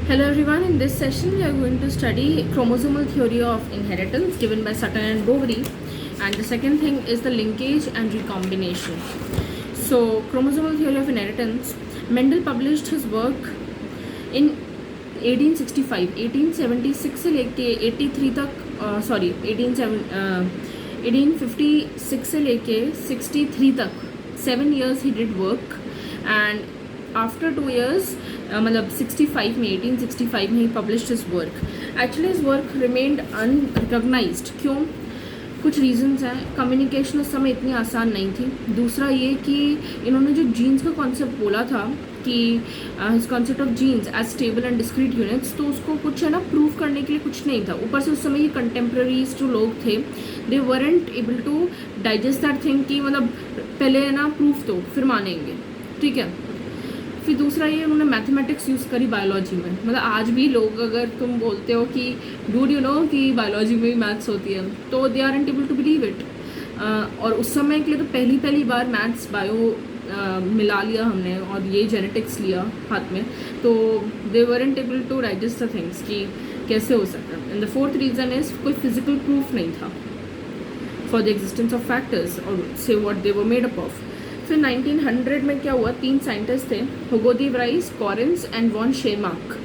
Hello everyone, in this session we are going to study chromosomal theory of inheritance given by Sutton and Boveri, and the second thing is the linkage and recombination. So chromosomal theory of inheritance, Mendel published his work in 1865, 1876 से लेके 83 तक 1856 से लेके 63 तक 7 years he did work, and after 2 years मतलब 65 में 1865 में ही published his work. Actually his work remained unrecognised. क्यों? कुछ रीजंस हैं. कम्युनिकेशन उस समय इतनी आसान नहीं थी. दूसरा ये कि इन्होंने जो जीन्स का कॉन्सेप्ट बोला था कि his concept of genes as stable and discrete units, तो उसको कुछ है ना प्रूव करने के लिए कुछ नहीं था. ऊपर से उस समय ये कंटेम्प्रेरीज जो लोग थे they weren't able to digest that thing कि मतलब पहले है ना प्रूफ दो फिर मानेंगे. ठीक है. फिर दूसरा ये उन्होंने मैथमेटिक्स यूज़ करी बायोलॉजी में. मतलब आज भी लोग अगर तुम बोलते हो कि डूड यू नो कि बायोलॉजी में भी मैथ्स होती है, तो they are able to believe it. और उस समय के लिए तो पहली बार मैथ्स बायो मिला लिया हमने और ये जेनेटिक्स लिया हाथ में, तो they weren't able to digest the things कि कैसे हो सकता है. And the fourth reason is कोई फिजिकल प्रूफ नहीं था for the existence of factors और से what they were made up of. फिर 1900 में क्या हुआ, 3 साइंटिस्ट थे, Hugo de Vries, Correns and von Tschermak.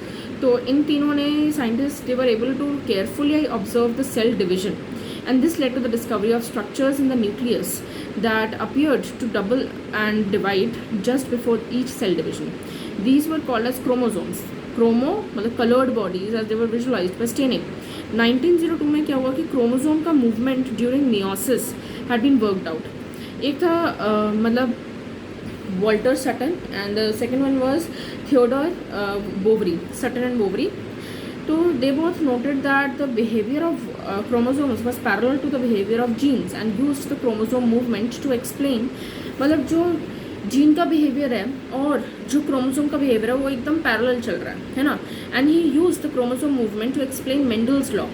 तो इन तीनों ने scientist they were able to carefully observe the cell division, and this led to the discovery of structures in the nucleus that appeared to double and divide just before each cell division. These were called as chromosomes. Chromo मतलब colored bodies as they were visualized by staining. 1902 में क्या हुआ कि chromosome का movement during meiosis had been worked out. एक था मतलब Walter Sutton and the second one was Theodor Boveri, Sutton and Boveri. तो they both noted that the behaviour of chromosomes was parallel to the behavior of genes and used the chromosome movement to explain. मतलब जो gene का behaviour है और जो chromosome का behaviour है वो एकदम पैरेलल चल रहा है ना. And he used the chromosome movement to explain Mendel's law.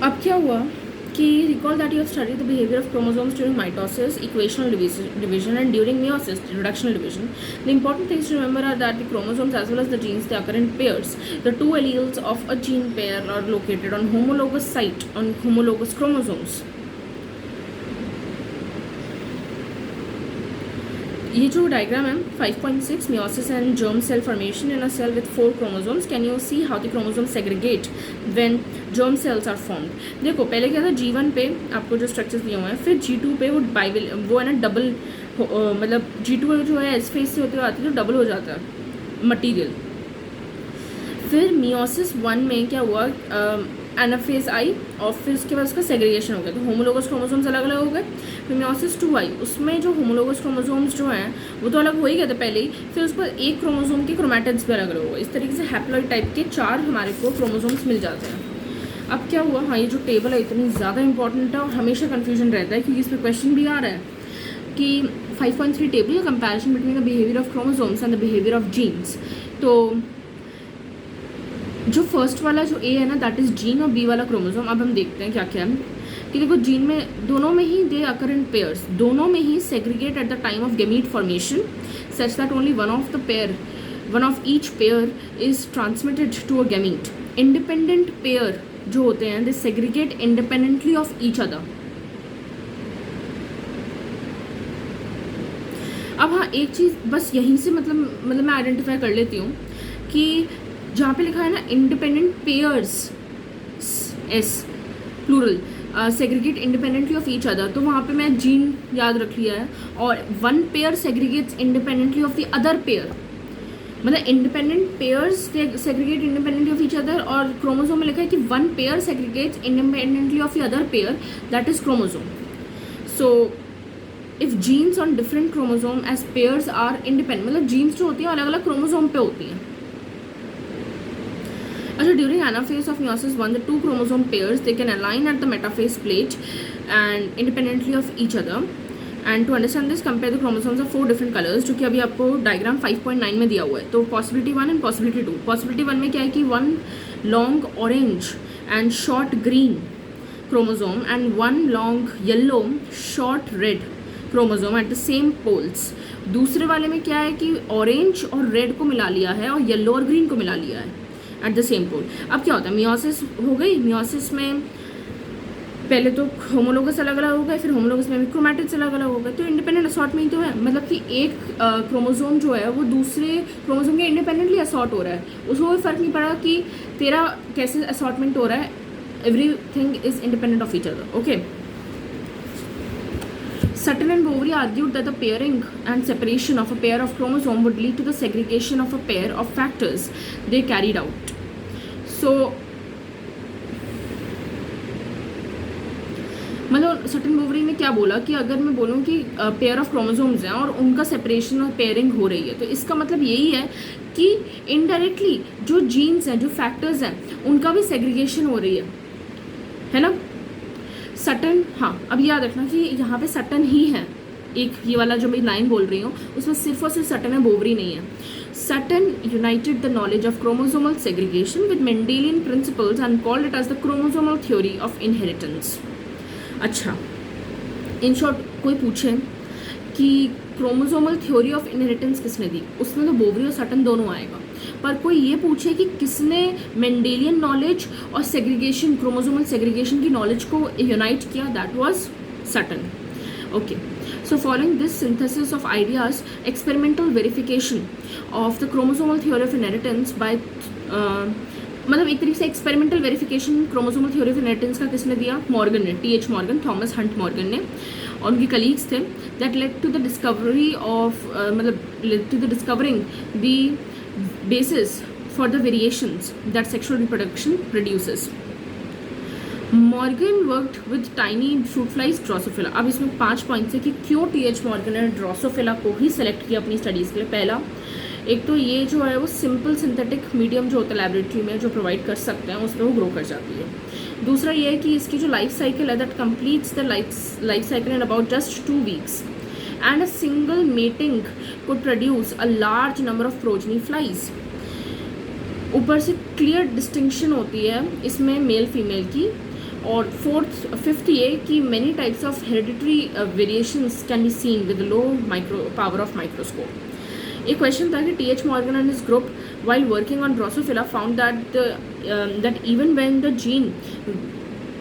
अब क्या हुआ कि recall that you have studied the behavior of chromosomes during mitosis, equational division and during meiosis, reductional division. The important things to remember are that the chromosomes as well as the genes, they occur in pairs. The 2 alleles of a gene pair are located on homologous site on homologous chromosomes. ये जो diagram है 5.6 meiosis and germ cell formation in a cell with 4 chromosomes. Can you see how the chromosomes segregate when germ cells are formed? देखो पहले क्या था, G1 पे आपको जो स्ट्रक्चर्स दिए हुए हैं, फिर G2 पे वो है ना डबल, मतलब G2 जो है एस फेज से होते हुए आती है तो डबल हो जाता है मटीरियल. फिर मियोसिस 1 में क्या हुआ, एनाफेज आई और फिर उसके बाद उसका सेग्रीगेशन हो गया, तो होमोलोगस क्रोमोसोम्स अलग अलग हो गए. फिर मियोसिस 2 आई, उसमें जो होमोलोगस क्रोमोसोम्स जो हैं वो तो अलग हो ही गए थे पहले ही. फिर उसके बाद एक क्रोमोसोम के क्रोमैटिड्स भी अलग अलग हो गए. इस तरीके से हैप्लॉइड टाइप के 4 हमारे को क्रोमोसोम्स मिल जाते हैं. अब क्या हुआ, हाँ ये जो टेबल है इतनी ज़्यादा इंपॉर्टेंट है और हमेशा कन्फ्यूजन रहता है क्योंकि इस पर क्वेश्चन भी आ रहा है कि 5.3 table comparison between the behaviour of chromosomes and the behaviour of genes. तो जो फर्स्ट वाला जो ए है ना दैट इज़ जीन और बी वाला क्रोमोसोम. अब हम देखते हैं क्या क्या है कि देखो जीन में दोनों में ही दे अकर इन पेयर्स, दोनों में ही segregate at the time of gamete formation such that only one of each pair is transmitted to a gamete. Independent pair जो होते हैं they segregate independently of each other. अब हाँ एक चीज़ बस यहीं से मतलब मैं आइडेंटिफाई कर लेती हूँ कि जहाँ पे लिखा है ना independent pairs S plural segregate independently of each other, तो वहाँ पे मैं जीन याद रख लिया है. और 1 pair segregates independently of the other pair, मतलब independent pairs segregate independently of each other. और क्रोमोसोम में लिखा है कि 1 pair segregates independently of the other pair, that is chromosome. So if genes on different chromosome as pairs are independent, मतलब genes जो होती हैं अलग अलग क्रोमोसोम पे होती हैं. अच्छा, during anaphase of meiosis 1, the 2 chromosome pairs they can align at the metaphase plate and independently of each other. And to understand this, compare the chromosomes of 4 different colors, जो कि अभी आपको डायग्राम 5.9 में दिया हुआ है. तो possibility 1 and possibility 2. possibility 1 में क्या है कि 1 long orange and short green chromosome and 1 long yellow short red chromosome at the same poles दूसरे वाले में क्या है कि ऑरेंज और रेड को मिला लिया है और येलो और ग्रीन को मिला लिया है एट द सेम पोल। अब क्या होता है, मियोसिस हो गई। मियोसिस में पहले तो होमोलोगस अलग अलग हो गए, फिर होमोलोगस में भी क्रोमैटिड्स अलग अलग हो गए। तो इंडिपेंडेंट असॉर्ट में ही तो है, मतलब कि एक क्रोमोसोम जो है वो दूसरे क्रोमोसोम के इंडिपेंडेंटली असॉर्ट हो रहा है, उसको कोई फर्क नहीं पड़ा कि तेरा कैसे असॉर्टमेंट हो रहा है। Everything is independent of each other. Okay, Sutton and Boveri argued that the pairing and separation of a pair of chromosomes would lead to the segregation of a pair of factors they carried out. So, मतलब Sutton Boveri ने क्या बोला कि अगर मैं बोलूँ कि pair of chromosomes हैं और उनका सेपरेशन और पेयरिंग हो रही है, तो इसका मतलब यही है कि इनडायरेक्टली जो जीन्स हैं, जो फैक्टर्स हैं, उनका भी सेग्रीगेशन हो रही है ना। सटन, हाँ अब याद रखना कि यहाँ पे सटन ही है, एक ये वाला जो मैं लाइन बोल रही हूँ उसमें सिर्फ और सिर्फ सटन है, बोवरी नहीं है। Sutton united the knowledge of chromosomal segregation with Mendelian principles and called it as the chromosomal theory of inheritance. अच्छा, इन शॉर्ट कोई पूछे कि क्रोमोसोमल थ्योरी ऑफ इनहेरिटेंस किसने दी, उसमें तो बोवरी और सटन दोनों आएगा। पर कोई ये पूछे कि किसने मेंडेलियन नॉलेज और सेग्रीगेशन, क्रोमोसोमल सेग्रीगेशन की नॉलेज को यूनाइट किया, that was Sutton. Okay, so following this synthesis of ideas, experimental verification of the chromosomal theory of inheritance by, मतलब एक तरीके से experimental verification chromosomal theory of inheritance का किसने दिया, मॉर्गन ने, T H. Morgan, Thomas Hunt Morgan ने, और उनके कलीग्स थे। That led to the discovery of, मतलब led to the discovering the basis for the variations that sexual reproduction produces. Morgan worked with tiny fruit flies, Drosophila. अब इसमें 5 points है कि क्यों टी.एच. मॉर्गन ने ड्रोसोफिला को ही select किया अपनी स्टडीज़ के लिए। पहला, एक तो ये जो है वो सिंपल सिंथेटिक मीडियम जो होता है लेबोरेटरी में जो प्रोवाइड कर सकते हैं उसमें वो ग्रो कर जाती है। दूसरा ये है कि इसकी जो लाइफ साइकिल है that completes the life cycle in about just 2 weeks and a single mating could produce a large number of progeny flies. ऊपर से क्लियर डिस्टिंक्शन होती है इसमें मेल फीमेल की। और फिफ्थ ये कि many types of hereditary variations can be seen with low power of microscope. एक क्वेश्चन था कि TH. Morgan and his group while working on Drosophila found that even when the gene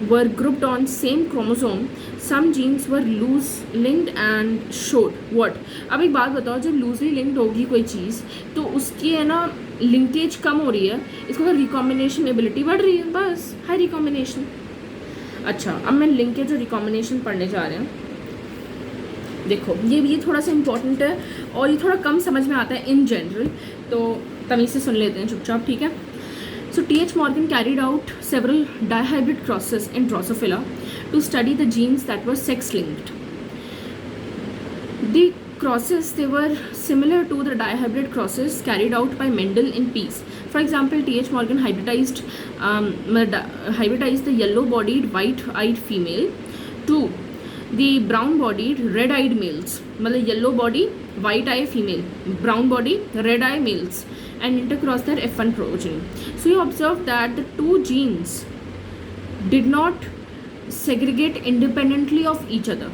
were grouped on same chromosome, some genes were loose linked and showed what। अब एक बात बताओ, जब loosely linked होगी कोई चीज़ तो उसकी है ना लिंकेज कम हो रही है, इसका रिकॉम्बिनेशन एबिलिटी बढ़ रही है, बस हाई रिकॉम्बिनेशन। अच्छा, अब मैं लिंकेज और रिकॉम्बिनेशन पढ़ने जा रहे हैं। देखो ये थोड़ा सा इंपॉर्टेंट है और ये थोड़ा कम समझ में आता है इन जनरल, तो तमीज़ से सुन लेते हैं चुपचाप, ठीक है। So T.H. Morgan carried out several dihybrid crosses in Drosophila to study the genes that were sex-linked. The crosses, they were similar to the dihybrid crosses carried out by Mendel in peas. For example, T.H. Morgan hybridized the yellow-bodied, white-eyed female to the brown-bodied, red-eyed males. मतलब yellow body, white eye female, brown body, red eye males, and intercross their F1 progeny. So you observe that the two genes did not segregate independently of each other.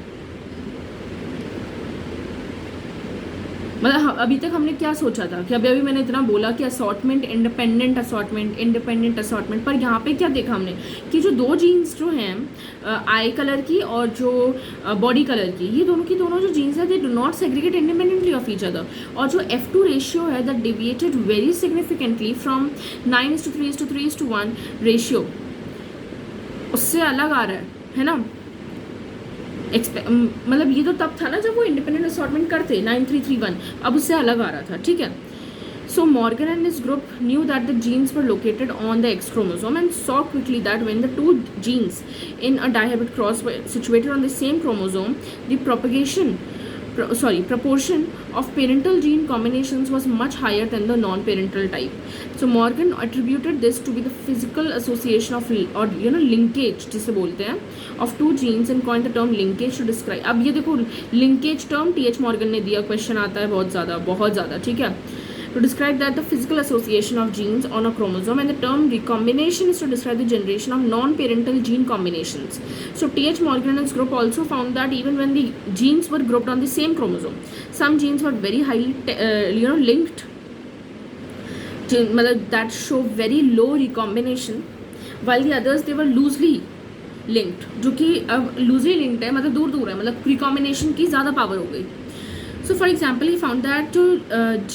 मतलब अभी तक हमने क्या सोचा था कि अभी मैंने इतना बोला कि असॉर्टमेंट, इंडिपेंडेंट असॉर्टमेंट, पर यहाँ पे क्या देखा हमने कि जो दो जीन्स जो हैं आई कलर की और जो बॉडी कलर की, ये दोनों की दोनों जो जीन्स है they do not segregate independently of each other. और जो F2 रेशियो है that deviated very significantly from 9:3:3:1 ratio, उससे अलग आ रहा है ना। मतलब ये तो तब था ना जब वो इंडिपेंडेंट असॉर्टमेंट करते 9:3:3:1, अब उससे अलग आ रहा था, ठीक है। So Morgan and his group knew that the genes were located on the X chromosome and saw quickly that when the two genes in a dihybrid cross were situated on the same chromosome, the proportion of parental gene combinations was much higher than the non-parental type. So Morgan attributed this to be the physical association of linkage जिसे बोलते हैं of two genes and coined the term linkage to describe। अब ये देखो linkage term T.H. Morgan ने दिया, question आता है बहुत ज़्यादा, ठीक है। to describe that the physical association of genes on a chromosome, and the term recombination is to describe the generation of non-parental gene combinations. So T.H. Morgan and his group also found that even when the genes were grouped on the same chromosome, some genes were very highly linked, that show very low recombination, while the others they were loosely linked, जो कि अब loosely linked है, मतलब दूर दूर है, मतलब recombination की ज़्यादा पावर हो गई. So for example he found that जो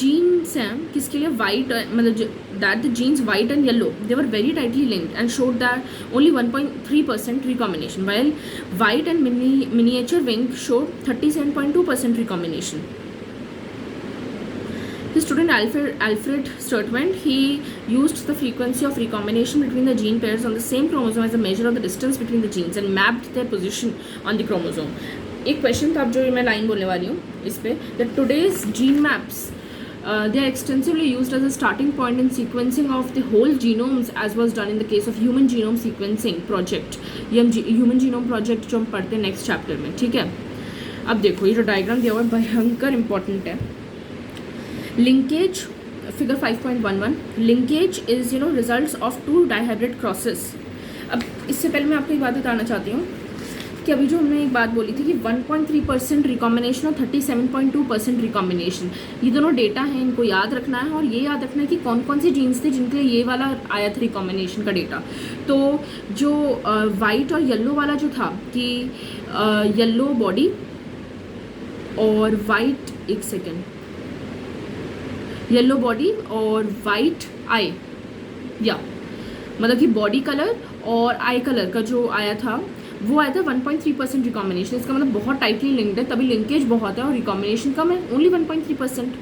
जीन्स हैं किसके लिए वाइट, मतलब that the genes white and yellow they were very tightly linked and showed that only 1.3% recombination, while white and miniature wing showed 37.2% recombination. His student Alfred Sturtevant, he used the frequency of recombination between the gene pairs on the same chromosome as a measure of the distance between the genes and mapped their position on the chromosome. एक question था, अब जो मैं line बोलने वाली हूँ इस पे, that today's gene maps they are extensively used as a starting point in sequencing of the whole genomes as was done in the case of human genome sequencing project. ये human genome project जो हम पढ़ते हैं next chapter में, ठीक है. अब देखो ये जो डायग्राम दिया हुआ है भयंकर इंपॉर्टेंट है. Linkage, figure 5.11, linkage is results of two dihybrid crosses. अब इससे पहले मैं आपको एक बात बताना चाहती हूँ कि अभी जो हमने एक बात बोली थी कि 1.3% रिकॉम्बिनेशन और 37.2% रिकॉम्बिनेशन, ये दोनों डेटा हैं, इनको याद रखना है. और ये याद रखना है कि कौन कौन से जीन्स थे जिनके लिए ये वाला आया था रिकॉम्बिनेशन का डेटा. तो जो वाइट और येलो वाला जो था कि येलो बॉडी और वाइट, एक सेकेंड, येलो बॉडी और वाइट आई, या मतलब कि बॉडी कलर और आई कलर का जो आया था वो आया था 1.3% रिकॉम्बिनेशन. इसका मतलब बहुत टाइटली लिंक्ड है, तभी लिंकेज बहुत है और रिकॉम्बिनेशन कम है, ओनली 1.3%.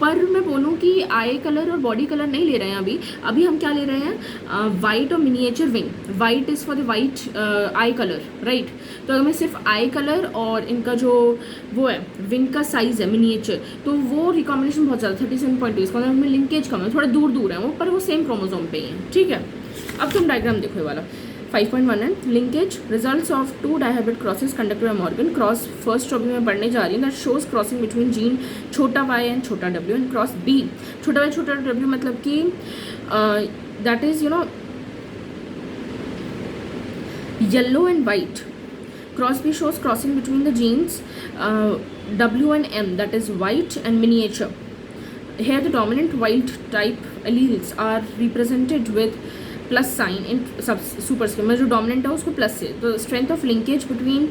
पर मैं बोलूँ कि आई कलर और बॉडी कलर नहीं ले रहे हैं अभी हम क्या ले रहे हैं, वाइट और miniature wing. White is for the white I colour, right. तो अगर मैं सिर्फ आई कलर और इनका जो वो है विंग का साइज़ है मिनिएचर, तो वो रिकॉम्बिनेशन बहुत ज़्यादा 37.2, इसका मतलब लिंकेज कम है, थोड़ा दूर दूर है वो, पर वो सेम क्रोमोसोम पे ही है, ठीक है. अब तुम डायग्राम देखो ये वाला 5.1 linkage, results of two dihybrid crosses conducted by Morgan. Cross first topic में पढ़ने जा रही हूँ, that shows crossing between gene छोटा y एंड छोटा w, एंड क्रॉस b छोटा y छोटा w, मतलब कि that is yellow and white. Cross b shows crossing between the genes w and m, that is white and miniature. Here the dominant wild type alleles are represented with plus sign in सब superscript में, जो dominant है उसको plus से. तो strength of linkage between,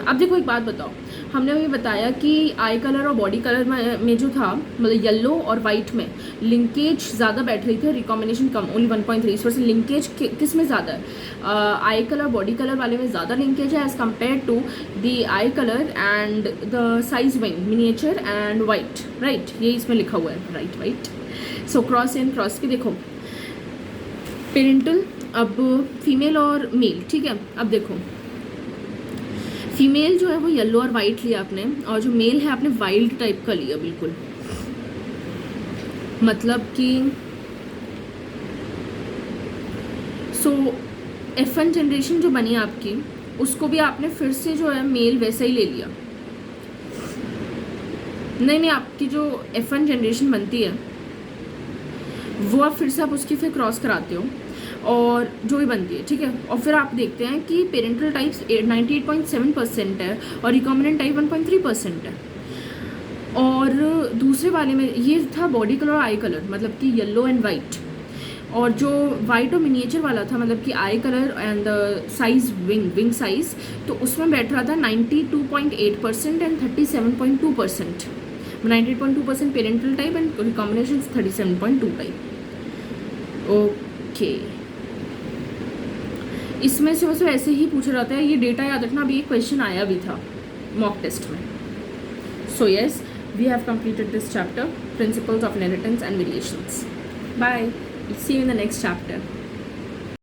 अब देखो एक बात बताओ, हमने अभी बताया कि आई कलर और बॉडी कलर में जो था, मतलब येलो और वाइट में लिंकेज ज़्यादा बैठ रही थी, रिकॉम्बिनेशन कम, ओनली 1.3%. लिंकेज किस में ज़्यादा है, आई कलर बॉडी कलर वाले में ज़्यादा लिंकेज है as compared to the eye colour and the size wing miniature and white, right. ये इसमें लिखा हुआ है, right white. So cross and cross की देखो पेरेंटल, अब फीमेल और मेल, ठीक है. अब देखो फीमेल जो है वो येलो और वाइट लिया आपने, और जो मेल है आपने वाइल्ड टाइप का लिया बिल्कुल. मतलब कि सो F1 जनरेशन जो बनी आपकी, उसको भी आपने फिर से जो है मेल वैसा ही ले लिया. नहीं, आपकी जो F1 जनरेशन बनती है वो आप फिर से आप उसकी फिर क्रॉस कराते हो और जो भी बनती है, ठीक है. और फिर आप देखते हैं कि पेरेंटल टाइप्स 98.7% है और रिकॉम्बिनेंट टाइप 1.3% है. और दूसरे वाले में ये था बॉडी कलर और आई कलर, मतलब कि येलो एंड वाइट. और जो वाइट और मिनिएचर वाला था, मतलब कि आई colour and size wing size, तो उसमें बैठ रहा था 92.8% and 37.2%. 98.2% parental type and recombination 37.2 type. Okay, इसमें से बस ऐसे ही पूछा जाता है, ये डेटा याद रखना. अभी एक क्वेश्चन आया भी था मॉक टेस्ट में. So yes, we have completed this chapter, principles of inheritance and variations. Bye, see you in the next chapter.